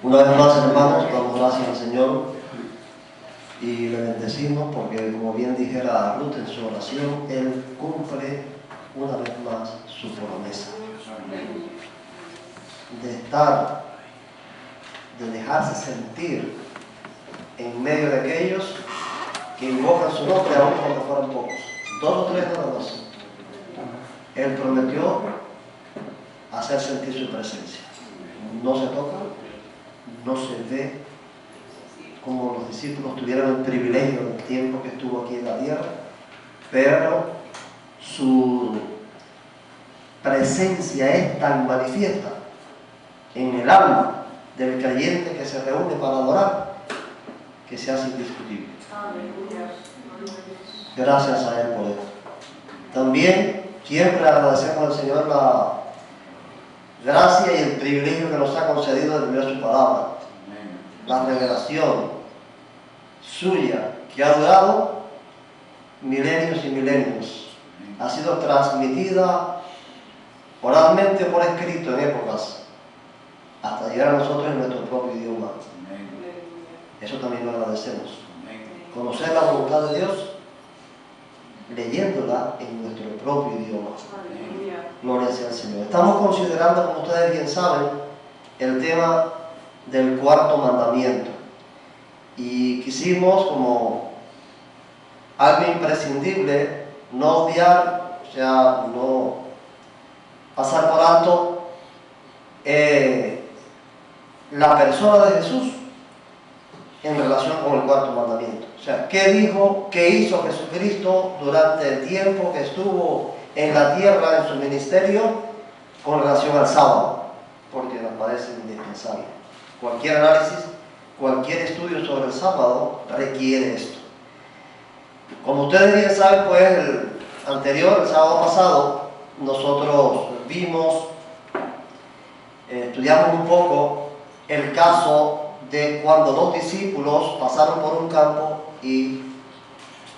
Una vez más, hermanos, damos gracias al Señor y le bendecimos porque, como bien dijera Ruth en su oración, Él cumple una vez más su promesa de estar, de dejarse sentir en medio de aquellos que invocan su nombre, aún cuando fueran pocos, 2 o 3 nada más. Él prometió hacer sentir su presencia. No se toca, no se ve, como los discípulos tuvieron el privilegio del tiempo que estuvo aquí en la tierra, pero su presencia es tan manifiesta en el alma del creyente que se reúne para adorar, que se hace indiscutible. Gracias a Él por esto. También siempre agradecemos al Señor la gracia y el privilegio que nos ha concedido de leer su palabra. La revelación suya, que ha durado milenios y milenios, ha sido transmitida oralmente o por escrito en épocas, hasta llegar a nosotros en nuestro propio idioma. Eso también lo agradecemos. Conocer la voluntad de Dios leyéndola en nuestro propio idioma. Gloria sea al Señor. Estamos considerando, como ustedes bien saben, el tema del cuarto mandamiento. Y quisimos, como algo imprescindible, no obviar, o sea, no pasar por alto la persona de Jesús en relación con el cuarto mandamiento. O sea, ¿qué dijo, qué hizo Jesucristo durante el tiempo que estuvo en la tierra, en su ministerio, con relación al sábado? Porque nos parece indispensable. Cualquier análisis, cualquier estudio sobre el sábado requiere esto. Como ustedes bien saben, pues el sábado pasado, nosotros vimos, estudiamos un poco el caso de cuando 2 discípulos pasaron por un campo y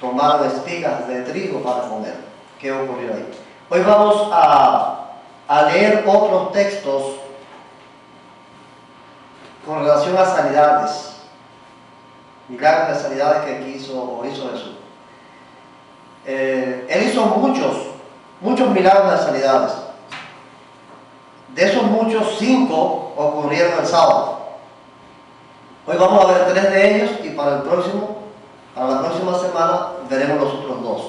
tomaron espigas de trigo para comer. ¿Qué ocurrió ahí? Hoy vamos a leer otros textos con relación a sanidades, milagros de sanidades que hizo Jesús. Él hizo muchos milagros de sanidades. De esos muchos, 5 ocurrieron el sábado. Hoy vamos a ver 3 de ellos y para la próxima semana veremos los otros 2.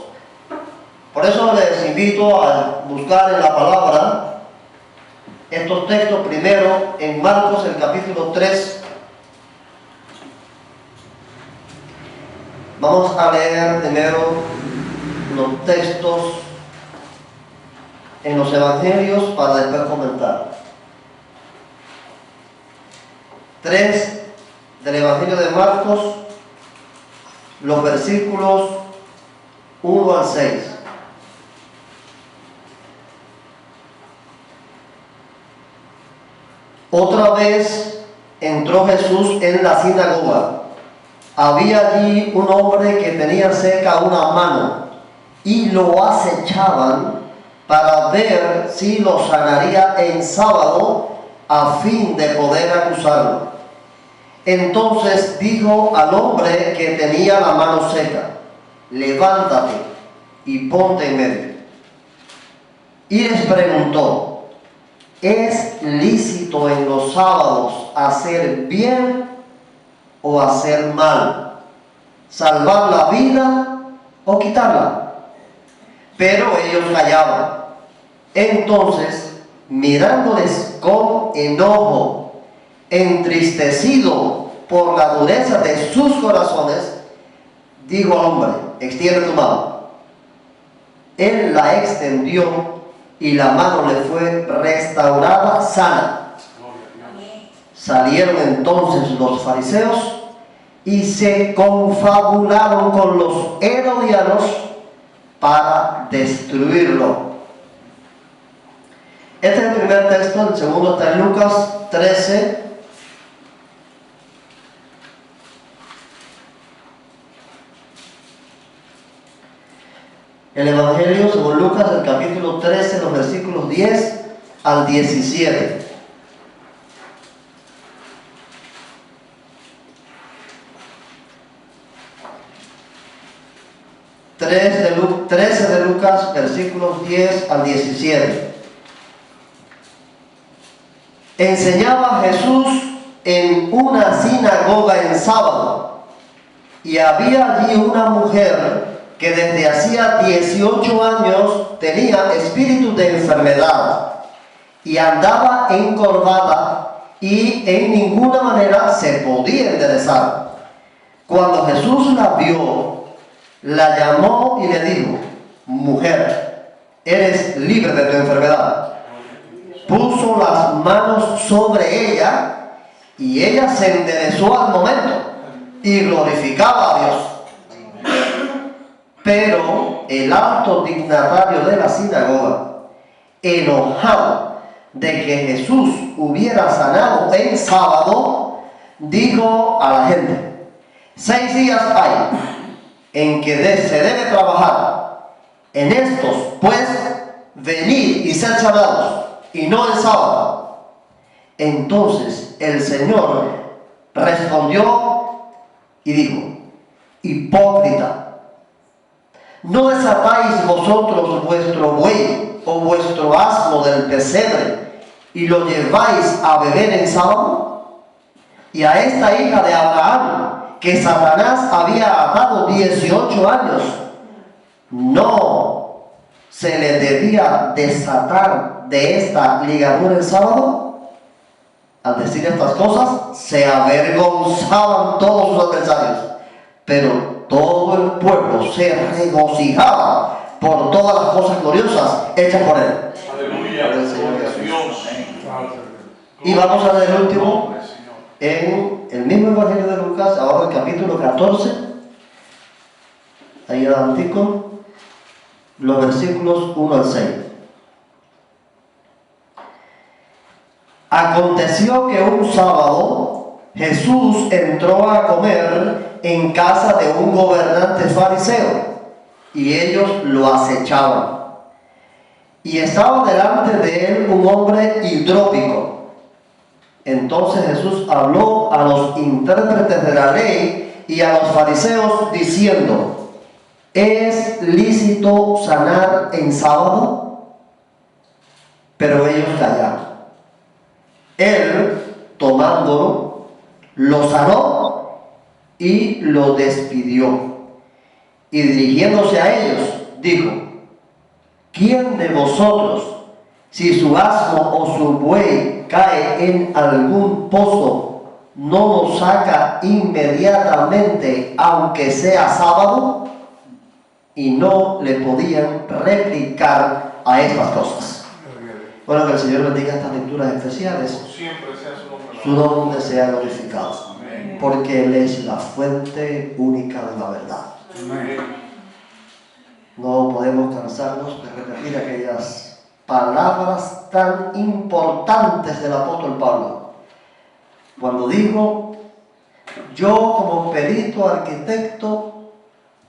Por eso les invito a buscar en la palabra estos textos primero en Marcos, el capítulo 3. Vamos a leer primero los textos en los evangelios para después comentar. 3 del Evangelio de Marcos, los versículos 1 al 6. Otra vez entró Jesús en la sinagoga. Había allí un hombre que tenía seca una mano y lo acechaban para ver si lo sanaría en sábado a fin de poder acusarlo. Entonces dijo al hombre que tenía la mano seca: levántate y ponte en medio. Y les preguntó: ¿es lícito en los sábados hacer bien o hacer mal? ¿Salvar la vida o quitarla? Pero ellos callaban. Entonces, mirándoles con enojo, entristecido por la dureza de sus corazones, dijo al hombre: extiende tu mano. Él la extendió y la mano le fue restaurada sana. Salieron entonces los fariseos y se confabularon con los herodianos para destruirlo. Este es el primer texto. El segundo está en Lucas 13. El Evangelio según Lucas, el capítulo 13, los versículos 10 al 17. 13 de Lucas, versículos 10 al 17. Enseñaba Jesús en una sinagoga en sábado, y había allí una mujer que desde hacía 18 años tenía espíritu de enfermedad y andaba encorvada y en ninguna manera se podía enderezar. Cuando Jesús la vio, la llamó y le dijo: mujer, eres libre de tu enfermedad. Puso las manos sobre ella y ella se enderezó al momento y glorificaba a Dios. Pero el alto dignatario de la sinagoga, enojado de que Jesús hubiera sanado en sábado, dijo a la gente: 6 días hay en que se debe trabajar. En estos, pues, venid y sed sanados, y no en sábado. Entonces el Señor respondió y dijo: hipócrita, ¿no desatáis vosotros vuestro buey o vuestro asno del pesebre y lo lleváis a beber en sábado? Y a esta hija de Abraham, que Satanás había atado 18 años, ¿no se le debía desatar de esta ligadura el sábado? Al decir estas cosas, se avergonzaban todos sus adversarios, pero todo el pueblo se regocijaba por todas las cosas gloriosas hechas por él. Aleluya. Por el Señor Jesús. Y vamos a leer el último en el mismo Evangelio de Lucas, ahora el capítulo 14, ahí adelantico, los versículos 1 al 6. Aconteció que un sábado Jesús entró a comer en casa de un gobernante fariseo, y ellos lo acechaban. Y estaba delante de él un hombre hidrópico. Entonces Jesús habló a los intérpretes de la ley y a los fariseos diciendo: ¿es lícito sanar en sábado? Pero ellos callaron. Él, tomándolo, lo sanó y lo despidió. Y dirigiéndose a ellos, dijo: ¿quién de vosotros, si su asno o su buey cae en algún pozo, no lo saca inmediatamente, aunque sea sábado? Y no le podían replicar a estas cosas. Bueno, que el Señor bendiga estas lecturas especiales. Su nombre sea glorificado. Porque Él es la fuente única de la verdad. No podemos cansarnos de repetir aquellas palabras tan importantes del apóstol Pablo. Cuando dijo: yo como perito arquitecto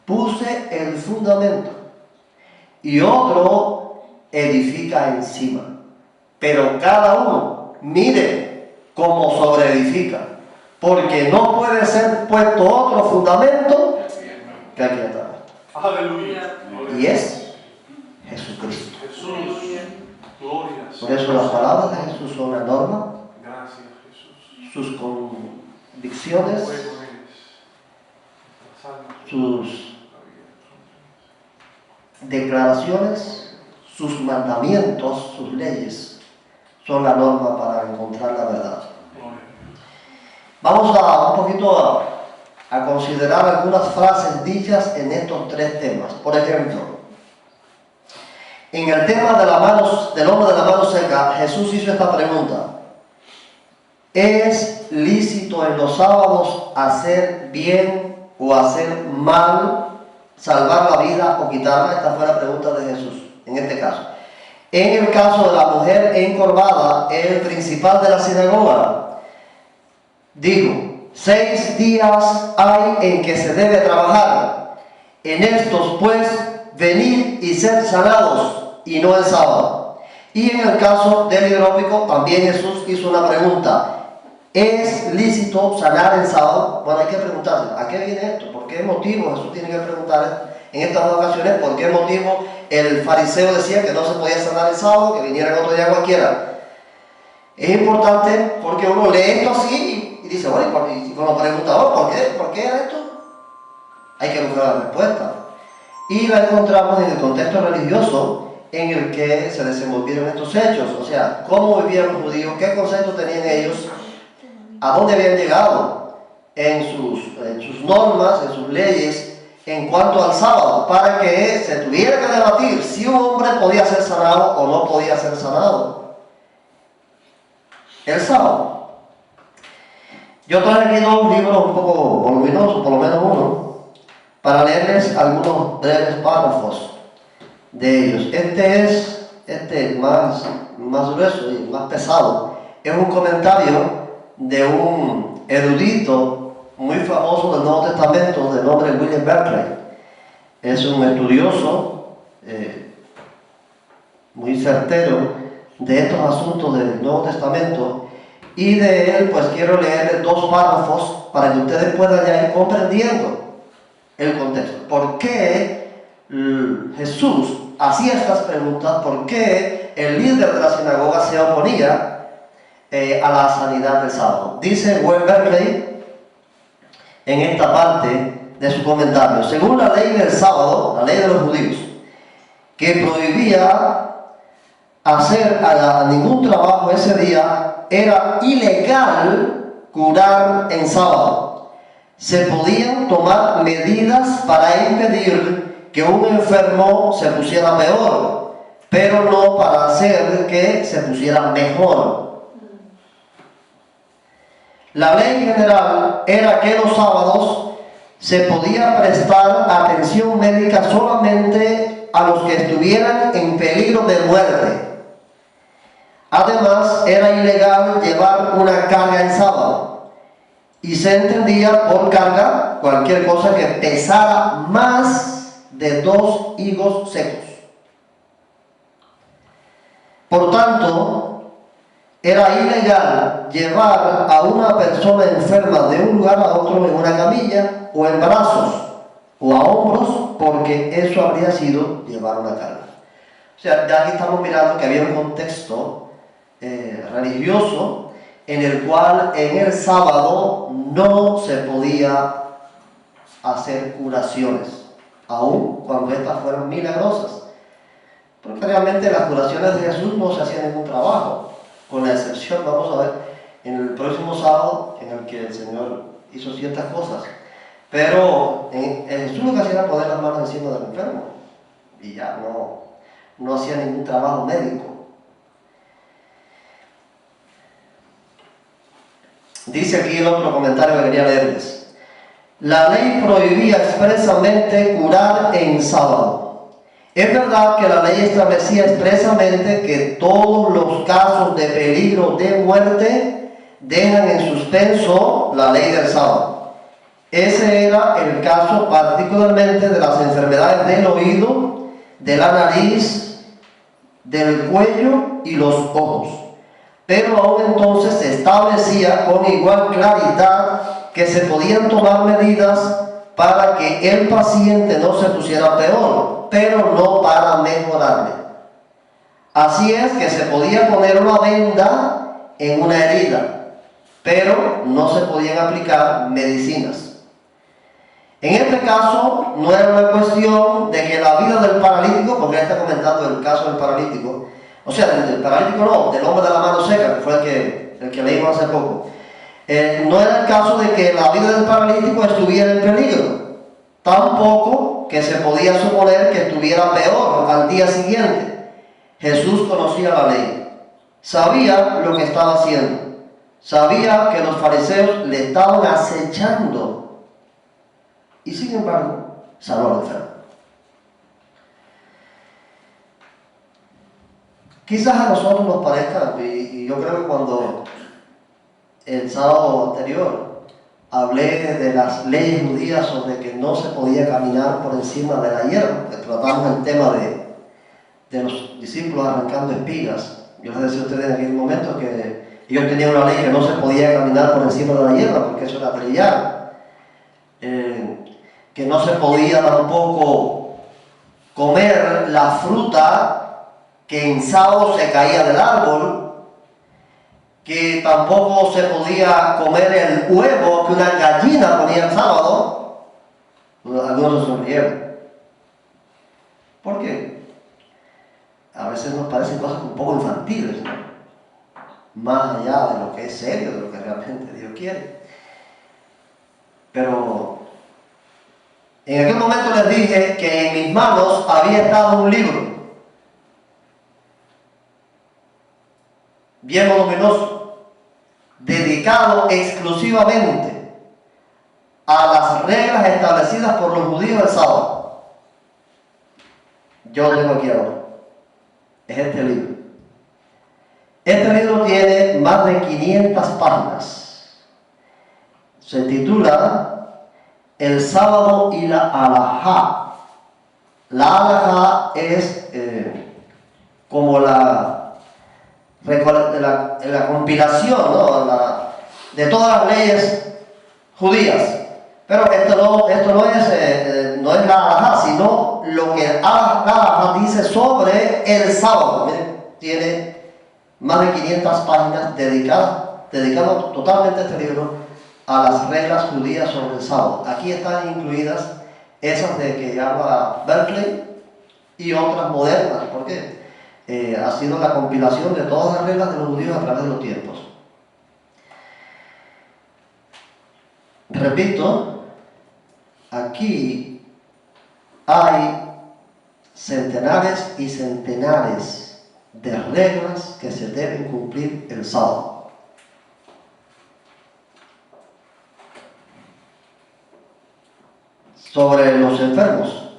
puse el fundamento y otro edifica encima. Pero cada uno mire cómo sobreedifica, porque no puede ser puesto otro fundamento que aquí atrás. Aleluya. Y es Jesucristo. Jesús. Gloria. Por eso las palabras de Jesús son la norma. Gracias, Jesús. Sus convicciones, sus declaraciones, sus mandamientos, sus leyes son la norma para encontrar la verdad. Vamos a un poquito a considerar algunas frases dichas en estos 3 temas. Por ejemplo, en el tema del hombre de la mano seca, Jesús hizo esta pregunta: ¿es lícito en los sábados hacer bien o hacer mal, salvar la vida o quitarla? Esta fue la pregunta de Jesús en este caso. En el caso de la mujer encorvada, el principal de la sinagoga dijo: 6 días hay en que se debe trabajar. En estos, pues, venid y sed sanados, y no el sábado. Y en el caso del hidrópico, también Jesús hizo una pregunta: ¿es lícito sanar el sábado? Bueno, hay que preguntarse, ¿a qué viene esto? ¿Por qué motivo Jesús tiene que preguntar en estas dos ocasiones por qué motivo el fariseo decía que no se podía sanar el sábado, que viniera en otro día cualquiera. Es importante porque uno lee esto así y dice, bueno, y cuando pregunta, ¿por qué era esto? Hay que buscar la respuesta. Y la encontramos en el contexto religioso en el que se desenvolvieron estos hechos. O sea, cómo vivían los judíos, qué conceptos tenían ellos, a dónde habían llegado en sus normas, en sus leyes, en cuanto al sábado, para que se tuviera que debatir si un hombre podía ser sanado o no podía ser sanado el sábado. Yo traje aquí dos libros un poco voluminosos, por lo menos uno, para leerles algunos breves párrafos de ellos. Este más grueso y más pesado, es un comentario de un erudito muy famoso del Nuevo Testamento de nombre William Barclay. Es un estudioso muy certero de estos asuntos del Nuevo Testamento, y de él pues quiero leerles dos párrafos para que ustedes puedan ya ir comprendiendo el contexto. ¿Por qué Jesús hacía estas preguntas? ¿Por qué el líder de la sinagoga se oponía a la sanidad del sábado? Dice William Barclay en esta parte de su comentario: según la ley del sábado, la ley de los judíos, que prohibía hacer ningún trabajo ese día, era ilegal curar en sábado. Se podían tomar medidas para impedir que un enfermo se pusiera peor, pero no para hacer que se pusiera mejor. La ley general era que los sábados se podía prestar atención médica solamente a los que estuvieran en peligro de muerte. Además, era ilegal llevar una carga en sábado, y se entendía por carga cualquier cosa que pesara más de 2 higos secos. Por tanto, era ilegal llevar a una persona enferma de un lugar a otro en una camilla o en brazos o a hombros, porque eso habría sido llevar una carga. O sea, ya aquí estamos mirando que había un contexto religioso en el cual en el sábado no se podía hacer curaciones, aun cuando estas fueran milagrosas, porque realmente las curaciones de Jesús no se hacían ningún trabajo, con la excepción, vamos a ver, en el próximo sábado, en el que el Señor hizo ciertas cosas, pero Jesús lo que hacía era poner las manos encima del enfermo, y ya no hacía ningún trabajo médico. Dice aquí el otro comentario que quería leerles: la ley prohibía expresamente curar en sábado. Es verdad que la ley establecía expresamente que todos los casos de peligro de muerte dejan en suspenso la ley del sábado. Ese era el caso particularmente de las enfermedades del oído, de la nariz, del cuello y los ojos. Pero aún entonces se establecía con igual claridad que se podían tomar medidas para que el paciente no se pusiera peor, pero no para mejorarle. Así es que se podía poner una venda en una herida, pero no se podían aplicar medicinas. En este caso no era una cuestión de que la vida del paralítico, porque él está comentando el caso del paralítico, o sea, del paralítico no, del hombre de la mano seca, que fue el que leímos hace poco. No era el caso de que la vida del paralítico estuviera en peligro, tampoco que se podía suponer que estuviera peor al día siguiente. Jesús conocía la ley, sabía lo que estaba haciendo, sabía que los fariseos le estaban acechando, y sin embargo sanó al enfermo. Quizás a nosotros nos parezca, y yo creo que cuando el sábado anterior hablé de las leyes judías sobre que no se podía caminar por encima de la hierba, que tratamos el tema de los discípulos arrancando espigas. Yo les decía a ustedes en aquel momento que ellos tenían una ley que no se podía caminar por encima de la hierba, porque eso era trillar. que no se podía tampoco comer la fruta que en sábado se caía del árbol, que tampoco se podía comer el huevo que una gallina ponía el sábado. Algunos se sonrieron. ¿Por qué? A veces nos parecen cosas un poco infantiles, ¿no? Más allá de lo que es serio, de lo que realmente Dios quiere. Pero en aquel momento les dije que en mis manos había estado un libro bien voluminoso, dedicado exclusivamente a las reglas establecidas por los judíos del sábado. Yo lo tengo aquí ahora. Es este libro. Este libro tiene más de 500 páginas. Se titula El sábado y la alajá. La alajá es como la compilación, ¿no? De todas las leyes judías. Pero esto no es la alajá, sino lo que la alajá dice sobre el sábado. Miren, tiene más de 500 páginas dedicado totalmente a este libro a las reglas judías sobre el sábado. Aquí están incluidas esas de que habla Berkeley y otras modernas, porque ha sido la compilación de todas las reglas de los judíos a través de los tiempos. Repito, aquí hay centenares y centenares de reglas que se deben cumplir el sábado. Sobre los enfermos,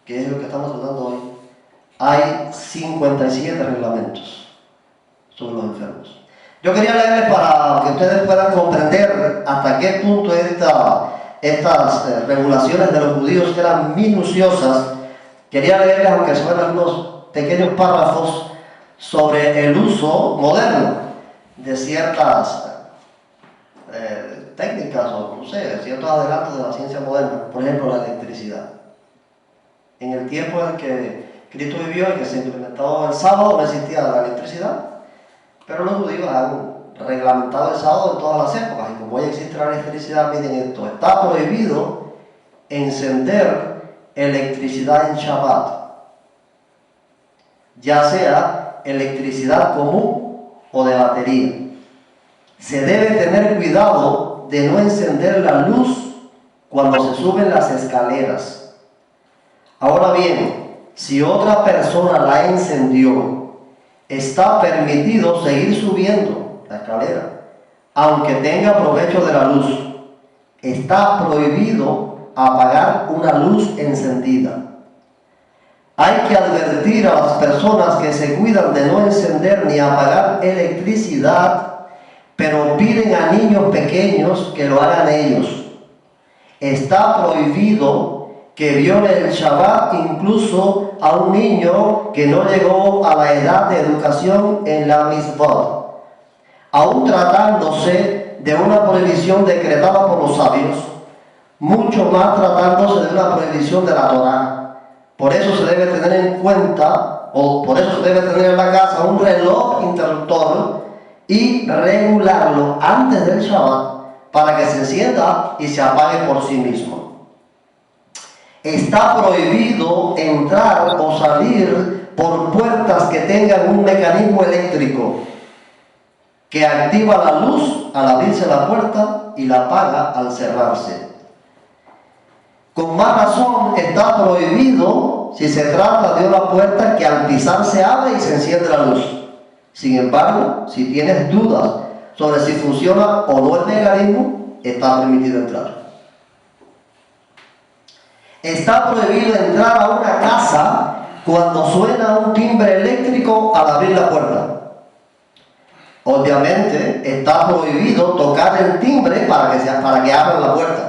que es lo que estamos tratando hoy, hay 57 reglamentos sobre los enfermos. Yo quería leerles para que ustedes puedan comprender hasta qué punto estas regulaciones de los judíos eran minuciosas. Quería leerles, aunque sean algunos pequeños párrafos, sobre el uso moderno de ciertas técnicas o, no sé, ciertos adelantos de la ciencia moderna. Por ejemplo, la electricidad. En el tiempo en que Cristo vivió y que se implementó el sábado, no existía la electricidad, pero los judíos han reglamentado el sábado en todas las épocas, y como hoy existe la electricidad, miren esto: está prohibido encender electricidad en Shabbat, ya sea electricidad común o de batería. Se debe tener cuidado de no encender la luz cuando se suben las escaleras. Ahora bien, si otra persona la encendió, está permitido seguir subiendo la escalera, aunque tenga provecho de la luz. Está prohibido apagar una luz encendida. Hay que advertir a las personas que se cuidan de no encender ni apagar electricidad, pero piden a niños pequeños que lo hagan ellos. Está prohibido que viole el Shabbat incluso a un niño que no llegó a la edad de educación en la mitzvot, aun tratándose de una prohibición decretada por los sabios, mucho más tratándose de una prohibición de la Torá. Por eso se debe tener en cuenta, o por eso se debe tener en la casa un reloj interruptor y regularlo antes del Shabbat para que se encienda y se apague por sí mismo. Está prohibido entrar o salir por puertas que tengan un mecanismo eléctrico que activa la luz al abrirse la puerta y la apaga al cerrarse. Con más razón está prohibido si se trata de una puerta que al pisar se abre y se enciende la luz. Sin embargo, si tienes dudas sobre si funciona o no el mecanismo, está permitido entrar. Está prohibido entrar a una casa cuando suena un timbre eléctrico al abrir la puerta. Obviamente, está prohibido tocar el timbre para que abran la puerta.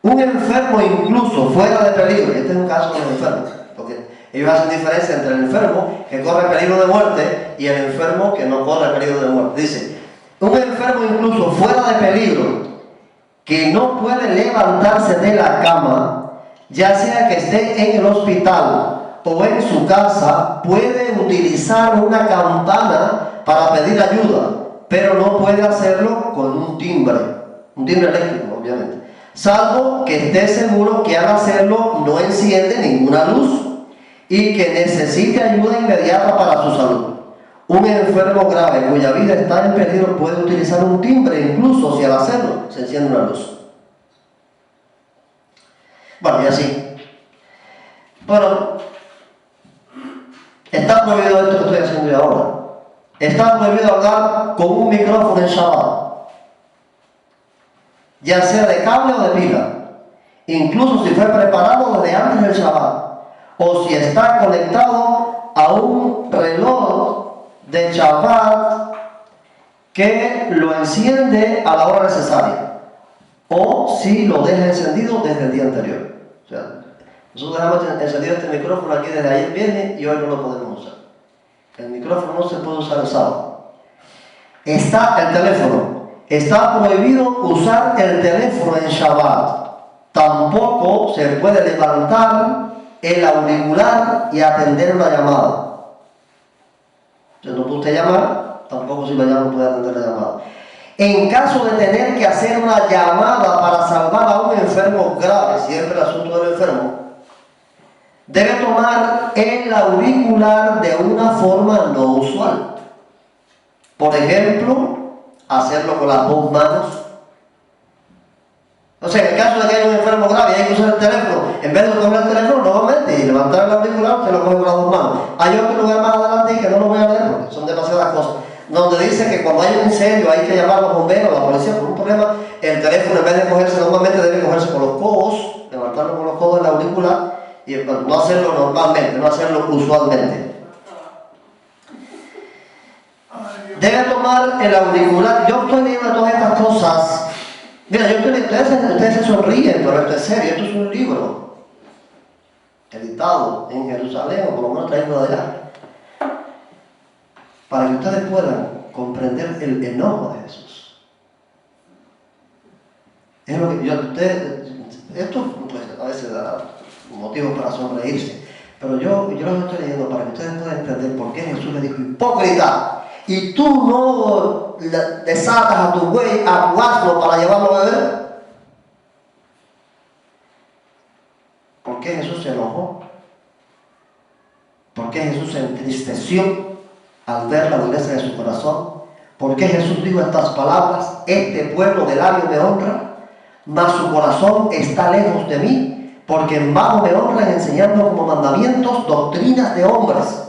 Un enfermo incluso fuera de peligro, este es un caso de los enfermos, porque ellos hacen diferencia entre el enfermo que corre peligro de muerte y el enfermo que no corre peligro de muerte. Dice, un enfermo incluso fuera de peligro que no puede levantarse de la cama, ya sea que esté en el hospital o en su casa, puede utilizar una campana para pedir ayuda, pero no puede hacerlo con un timbre eléctrico, obviamente, salvo que esté seguro que al hacerlo no enciende ninguna luz y que necesite ayuda inmediata para su salud. Un enfermo grave cuya vida está en peligro puede utilizar un timbre, incluso si al hacerlo se enciende una luz. Bueno, y así. Bueno, está prohibido esto que estoy haciendo yo ahora. Está prohibido hablar con un micrófono en Shabbat, ya sea de cable o de pila, incluso si fue preparado desde antes del Shabbat, o si está conectado a un reloj de Shabbat que lo enciende a la hora necesaria, o si lo deja encendido desde el día anterior. O sea, nosotros dejamos encendido este micrófono aquí desde ayer viernes y hoy no lo podemos usar. El micrófono no se puede usar el sábado. Está el teléfono. Está prohibido usar el teléfono en Shabbat. Tampoco se puede levantar el auricular y atender una llamada. Entonces no puede usted llamar, tampoco si lo llama puede atender la llamada. En caso de tener que hacer una llamada para salvar a un enfermo grave, siempre el asunto del enfermo, debe tomar el auricular de una forma no usual. Por ejemplo, hacerlo con las dos manos. O sea, en el caso de que haya un enfermo grave y hay que usar el teléfono, en vez de coger el teléfono nuevamente y levantar el auricular, se lo coge con las dos manos. Hay otro lugar más adelante que no lo voy a leer porque son demasiadas cosas, donde dice que cuando hay un incendio hay que llamar a los bomberos, a la policía por un problema, el teléfono en vez de cogerse normalmente debe cogerse con los codos, levantarlo con los codos del auricular y no hacerlo normalmente, no hacerlo usualmente. Debe tomar el auricular. Yo estoy leyendo todas estas cosas. Mira, ustedes se sonríen, pero esto es serio. Esto es un libro editado en Jerusalén, o por lo menos traído de allá, para que ustedes puedan comprender el enojo de Jesús. Es lo que esto pues, a veces da motivos para sonreírse, pero yo lo estoy leyendo para que ustedes puedan entender por qué Jesús le dijo: hipócrita, y tú no desatas a tu buey, a tu asno para llevarlo a beber. ¿Por qué Jesús se enojó? ¿Por qué Jesús se entristeció al ver la dureza de su corazón? ¿Por qué Jesús dijo estas palabras: este pueblo de labios me honra, mas su corazón está lejos de mí, porque en vano me honran enseñando como mandamientos doctrinas de hombres?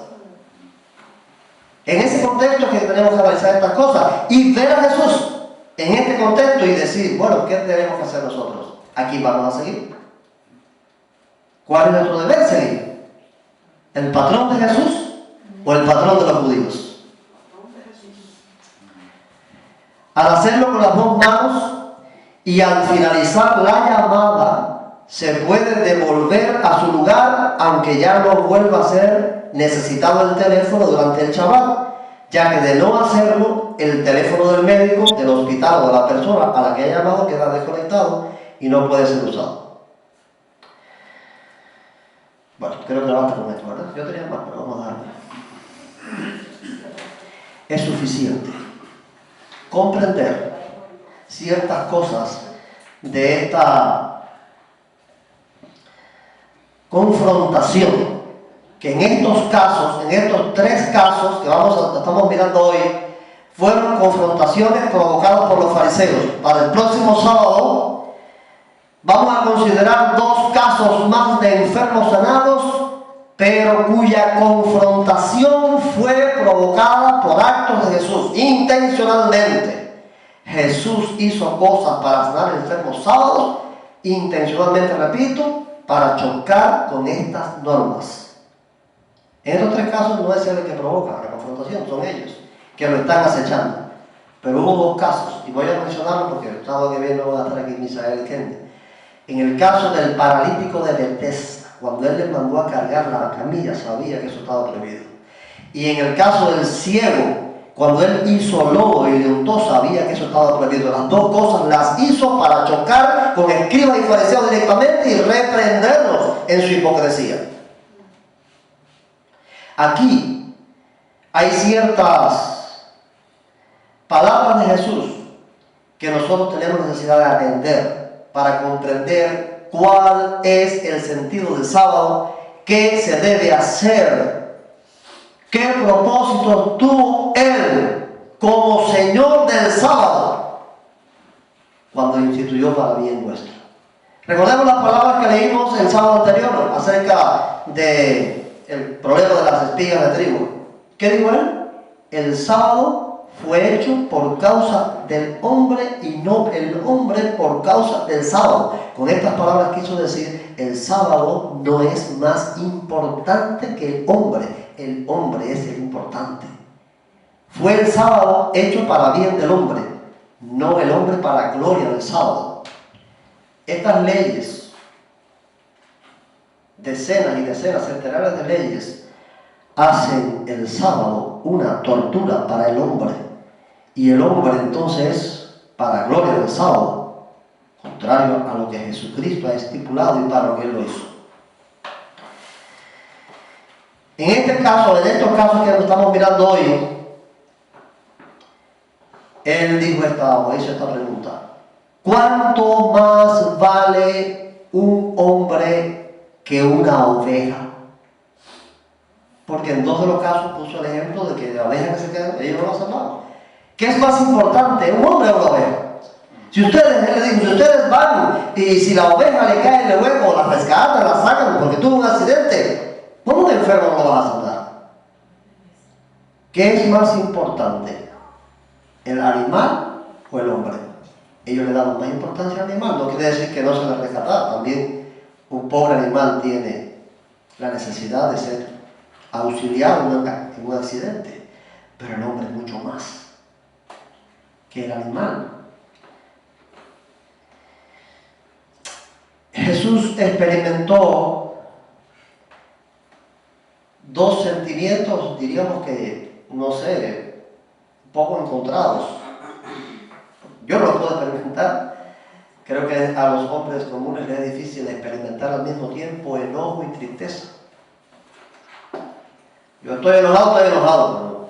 En ese contexto que tenemos que analizar estas cosas y ver a Jesús en este contexto y decir, bueno, ¿qué tenemos que hacer nosotros? Aquí vamos a seguir. ¿Cuál es nuestro deber seguir? ¿El patrón de Jesús o el patrón de los judíos? Al hacerlo con las dos manos y al finalizar la llamada, se puede devolver a su lugar, aunque ya no vuelva a ser necesitado el teléfono durante el Shabbat, ya que de no hacerlo, el teléfono del médico, del hospital o de la persona a la que haya llamado queda desconectado y no puede ser usado. Bueno, creo que basta con esto, ¿verdad? Yo tenía más, pero vamos a darle. Es suficiente comprender ciertas cosas de esta confrontación, que en estos casos, en estos tres casos que estamos mirando hoy, fueron confrontaciones provocadas por los fariseos. Para el próximo sábado vamos a considerar dos casos más de enfermos sanados, pero cuya confrontación fue provocada por actos de Jesús, intencionalmente. Jesús hizo cosas para sanar enfermos sábados, intencionalmente, repito, para chocar con estas normas. En estos tres casos no es él el que provoca la confrontación, son ellos que lo están acechando. Pero hubo dos casos, y voy a mencionarlo porque el sábado que viene no voy a estar aquí en Misael Kende. En el caso del paralítico de Bethesda, cuando él le mandó a cargar la camilla, sabía que eso estaba prohibido. Y en el caso del ciego, Cuando él hizo lodo y le untó, sabía que eso estaba prohibido. Las dos cosas las hizo para chocar con escribas y fariseos directamente y reprenderlos en su hipocresía. Aquí hay ciertas palabras de Jesús que nosotros tenemos necesidad de atender para comprender cuál es el sentido del sábado, qué se debe hacer, qué propósito tuvo Él como Señor del sábado cuando instituyó para bien nuestro. Recordemos las palabras que leímos el sábado anterior acerca del problema de las espigas de trigo. ¿Qué dijo Él? El sábado fue hecho por causa del hombre y no el hombre por causa del sábado. Con estas palabras quiso decir, el sábado no es más importante que el hombre es el importante. Fue el sábado hecho para bien del hombre, no el hombre para gloria del sábado. Estas leyes, decenas y decenas, centenares de leyes, hacen el sábado una tortura para el hombre, y el hombre entonces para gloria del sábado, contrario a lo que Jesucristo ha estipulado y para lo que Él lo hizo. En estos casos que estamos mirando hoy, Él hizo esta pregunta: ¿cuánto más vale un hombre que una oveja? Porque en dos de los casos puso el ejemplo de que la oveja que se queda, ellos no lo salvaron. ¿Qué es más importante, un hombre o una oveja? Si ustedes van y si la oveja le cae en el hueco, la rescatan, la sacan porque tuvo un accidente, ¿cómo de enfermo no lo vas a salvar? ¿Qué es más importante, el animal o el hombre? Ellos le dan más importancia al animal, no quiere decir que no se le rescatara. También un pobre animal tiene la necesidad de ser auxiliado en un accidente, pero el hombre es mucho más que el animal. Jesús experimentó dos sentimientos, diríamos que, no sé, un poco encontrados. Yo no lo puedo experimentar. Creo que a los hombres comunes les es difícil experimentar al mismo tiempo enojo y tristeza. Yo estoy enojado, pero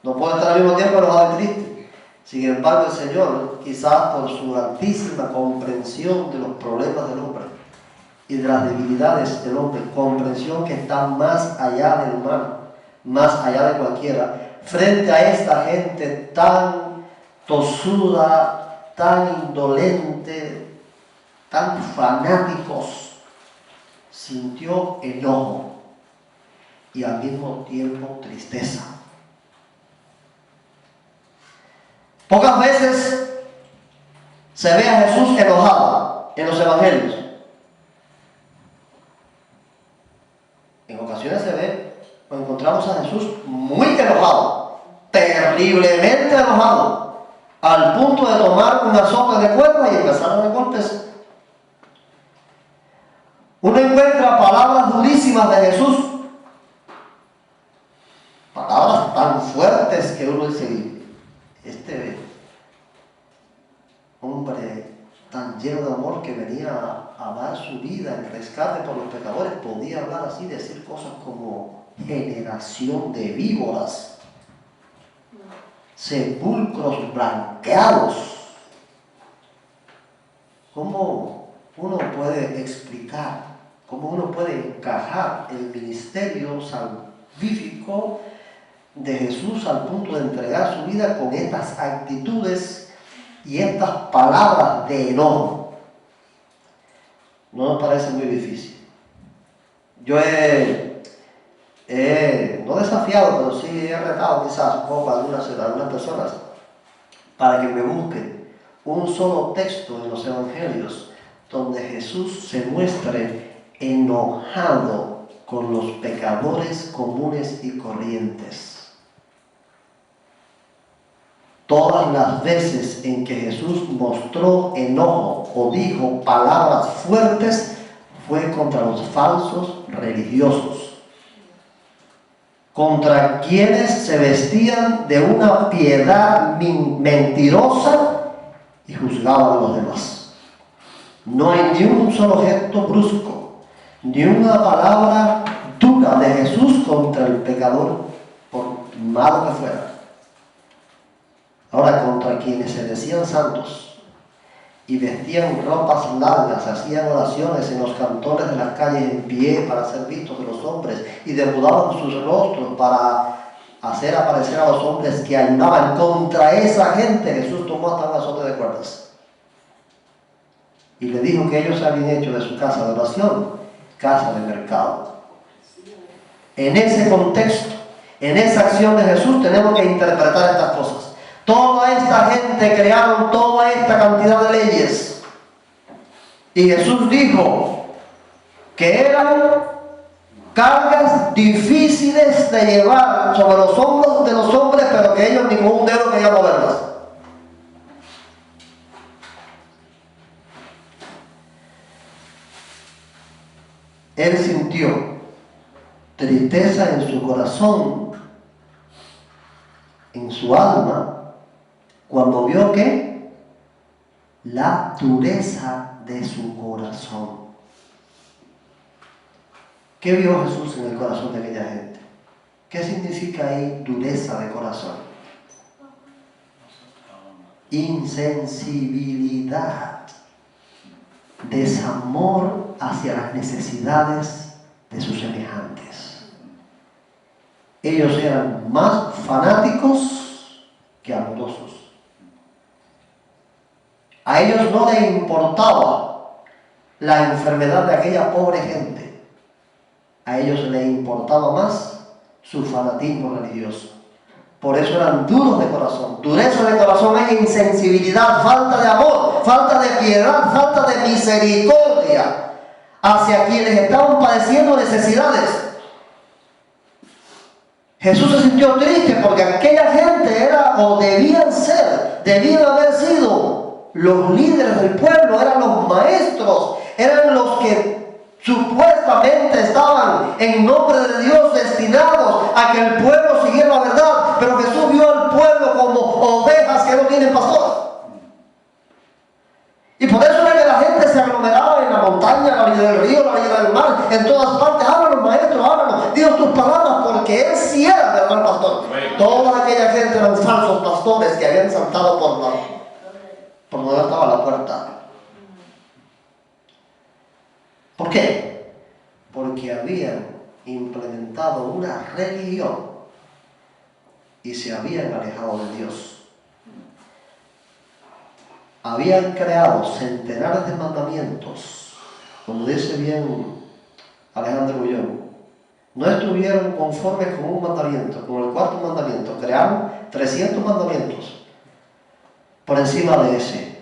no puedo estar al mismo tiempo enojado y triste. Sin embargo, el Señor, quizás por su altísima comprensión de los problemas del hombre y de las debilidades del hombre, comprensión que está más allá del humano, más allá de cualquiera, frente a esta gente tan tosuda, tan indolente, tan fanáticos, sintió enojo y al mismo tiempo tristeza. Pocas veces se ve a Jesús enojado en los evangelios. En ocasiones se ve o encontramos a Jesús muy enojado, terriblemente enojado, al punto de tomar una soga de cuerda y empezar a dar golpes. Uno encuentra palabras durísimas de Jesús, palabras tan fuertes que uno dice, este hombre tan lleno de amor que venía a dar su vida en rescate por los pecadores, podía hablar así, decir cosas como generación de víboras, sepulcros blanqueados. ¿Cómo uno puede explicar, cómo uno puede encajar el ministerio salvífico de Jesús al punto de entregar su vida con estas actitudes y estas palabras de enojo? No nos parece muy difícil. Yo no desafiado, pero sí he retado quizás un poco a algunas personas para que me busquen un solo texto en los evangelios donde Jesús se muestre enojado con los pecadores comunes y corrientes. Todas las veces en que Jesús mostró enojo o dijo palabras fuertes fue contra los falsos religiosos, contra quienes se vestían de una piedad mentirosa y juzgaban a los demás. No hay ni un solo gesto brusco, ni una palabra dura de Jesús contra el pecador, por malo que fuera. Ahora, contra quienes se decían santos y vestían ropas largas, hacían oraciones en los cantones de las calles en pie para ser vistos de los hombres y desnudaban sus rostros para hacer aparecer a los hombres que ayunaban. Contra esa gente Jesús tomó hasta un azote de cuerdas y le dijo que ellos habían hecho de su casa de oración casa de mercado. En ese contexto, en esa acción de Jesús, tenemos que interpretar estas cosas. Toda esta gente crearon toda esta cantidad de leyes. Y Jesús dijo que eran cargas difíciles de llevar sobre los hombros de los hombres, pero que ellos ni con un dedo querían moverlas. Él sintió tristeza en su corazón, en su alma, cuando vio que la dureza de su corazón. ¿Qué vio Jesús en el corazón de aquella gente? ¿Qué significa ahí dureza de corazón? Insensibilidad, desamor hacia las necesidades de sus semejantes. Ellos eran más fanáticos que amorosos. A ellos no les importaba la enfermedad de aquella pobre gente. A ellos les importaba más su fanatismo religioso. Por eso eran duros de corazón. Dureza de corazón es insensibilidad, falta de amor, falta de piedad, falta de misericordia hacia quienes estaban padeciendo necesidades. Jesús se sintió triste porque aquella gente era o debían haber sido los líderes del pueblo, eran los maestros, eran los que supuestamente estaban en nombre de Dios destinados a que el pueblo siguiera la verdad, pero Jesús vio al pueblo como ovejas que no tienen pastor. Y por eso era que la gente se aglomeraba en la montaña, en la orilla del río, en la orilla del mar, en todas partes. Háblanos, maestro, háblanos, dinos tus palabras, porque él sí era el verdadero pastor. Toda aquella gente eran falsos pastores que habían saltado por donde estaba la puerta. ¿Por qué? Porque habían implementado una religión y se habían alejado de Dios. Habían creado centenares de mandamientos, como dice bien Alejandro Bullón. No estuvieron conformes con un mandamiento, con el cuarto mandamiento. Crearon 300 mandamientos por encima de ese.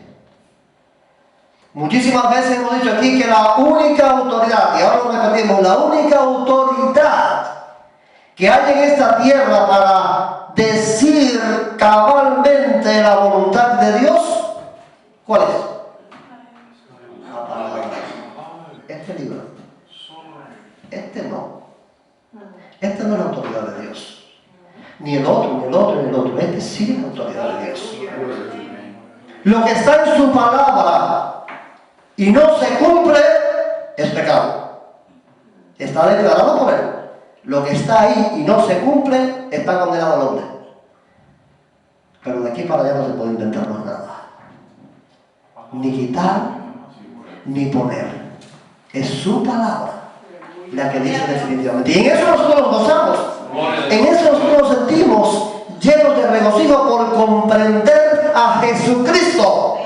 Muchísimas veces hemos dicho aquí que la única autoridad, y ahora lo repetimos, la única autoridad que hay en esta tierra para decir cabalmente la voluntad de Dios, ¿cuál es? La palabra. Este libro. Este no. Este no es la autoridad de Dios. Ni el otro, ni el otro, ni el otro. Este sí es la autoridad de Dios. Lo que está en su palabra y no se cumple es pecado. Está declarado por él. Lo que está ahí y no se cumple está condenado al hombre. Pero de aquí para allá no se puede inventar más nada. Ni quitar, ni poner. Es su palabra la que dice definitivamente. Y en eso nosotros nos gozamos. En eso nosotros nos sentimos llenos de regocijo por comprender a Jesucristo.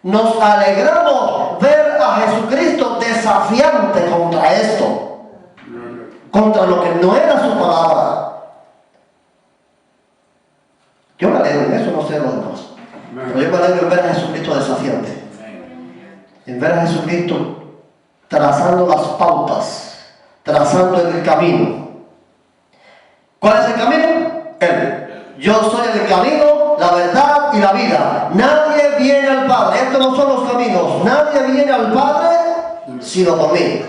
Nos alegramos ver a Jesucristo desafiante contra esto, contra lo que no era su palabra. Yo me alegro en eso, no sé los demás, pero yo me alegro en ver a Jesucristo desafiante, en ver a Jesucristo trazando las pautas, trazando el camino. ¿Cuál es el camino? Él. Yo soy el camino, la verdad y la vida. Nadie viene al Padre. Estos no son los caminos. Nadie viene al Padre sino por mí.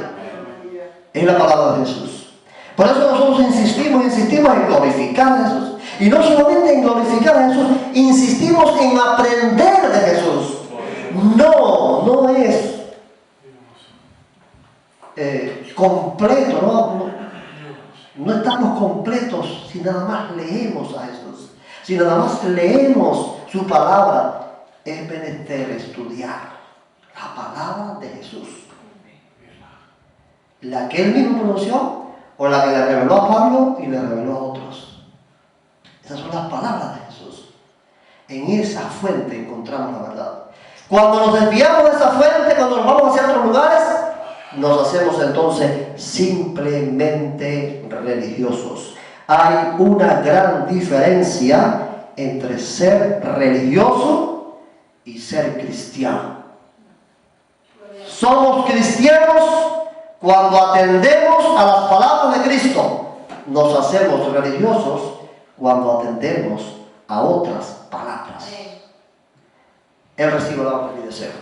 Es la palabra de Jesús. Por eso nosotros insistimos en glorificar a Jesús. Y no solamente en glorificar a Jesús, insistimos en aprender de Jesús. No es completo, no estamos completos si nada más leemos a Jesús. Si nada más leemos su palabra, es menester estudiar la palabra de Jesús. La que él mismo pronunció, o la que le reveló a Pablo y le reveló a otros. Esas son las palabras de Jesús. En esa fuente encontramos la verdad. Cuando nos desviamos de esa fuente, cuando nos vamos hacia otros lugares, nos hacemos entonces simplemente religiosos. Hay una gran diferencia entre ser religioso y ser cristiano. Somos cristianos cuando atendemos a las palabras de Cristo. Nos hacemos religiosos cuando atendemos a otras palabras. Él recibe la orden y deseo.